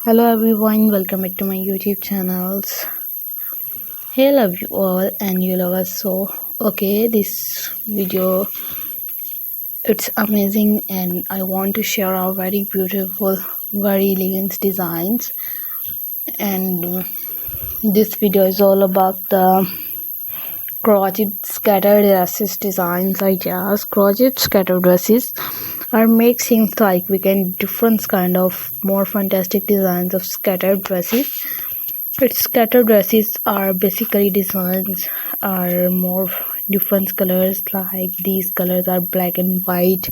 Hello everyone, welcome back to my YouTube channels. Hey, love you all and you love us so. Okay, this video, it's amazing and I want to share our very beautiful, very elegant designs. And this video is all about the crochet scattered dresses designs ideas. Crochet scattered dresses are make seems like we can different kind of more fantastic designs of scattered dresses. Its scattered dresses are basically designs are more different colors, like these colors are black and white,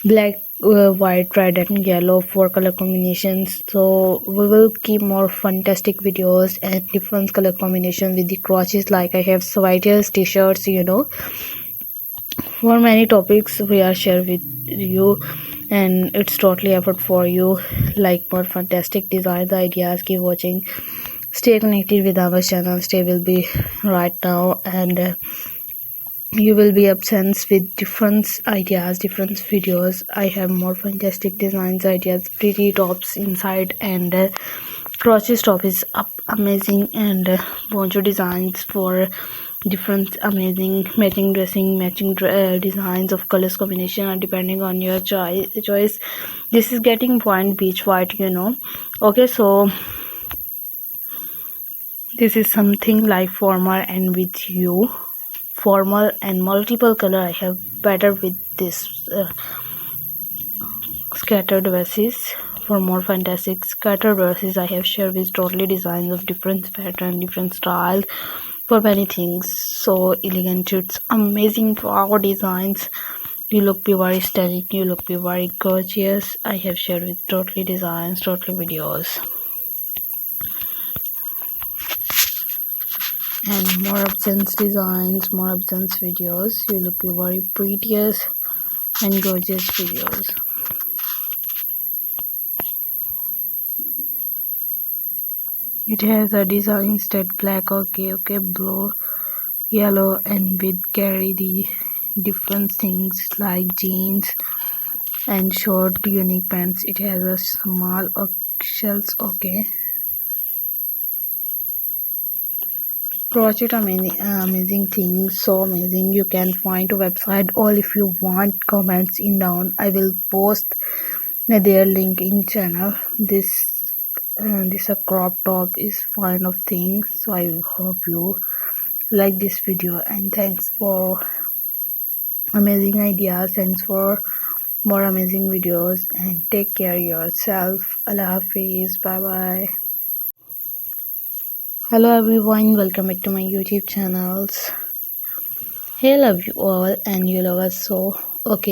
white, red and yellow, 4 color combinations. So we will keep more fantastic videos and different color combination with the crotches, like I have sweaters, t-shirts, for many topics we are share with you, and it's totally effort for you, like more fantastic designs ideas. Keep watching, stay connected with our channel. Stay will be right now, and you will be absent with different ideas, different videos. I have more fantastic designs ideas, pretty tops inside, and crochet top is up amazing, and poncho designs for different amazing matching dressing, matching designs of colors combination are depending on your choice. This is getting point beach white, okay. So this is something like formal and with you, formal and multiple color. I have better with this scattered dresses. For more fantastic scattered dresses, I have shared with totally designs of different pattern, different styles, for many things. So elegant, it's amazing for our designs. You look be very stunning, you look be very gorgeous. I have shared with totally designs, totally videos, and more absence designs, more absence videos. You look be very prettiest and gorgeous videos. It has a design that black, okay, blue, yellow, and with carry the different things like jeans and short unique pants. It has a small shells, okay. Crochet amazing things, so amazing. You can find a website, or if you want comments in down, I will post their link in channel. This a crop top is fine of things. So I hope you like this video, and thanks for amazing ideas. Thanks for more amazing videos, and take care yourself. Allah Hafiz, bye bye. Hello everyone, welcome back to my YouTube channels. Hey, love you all and you love us so. Okay.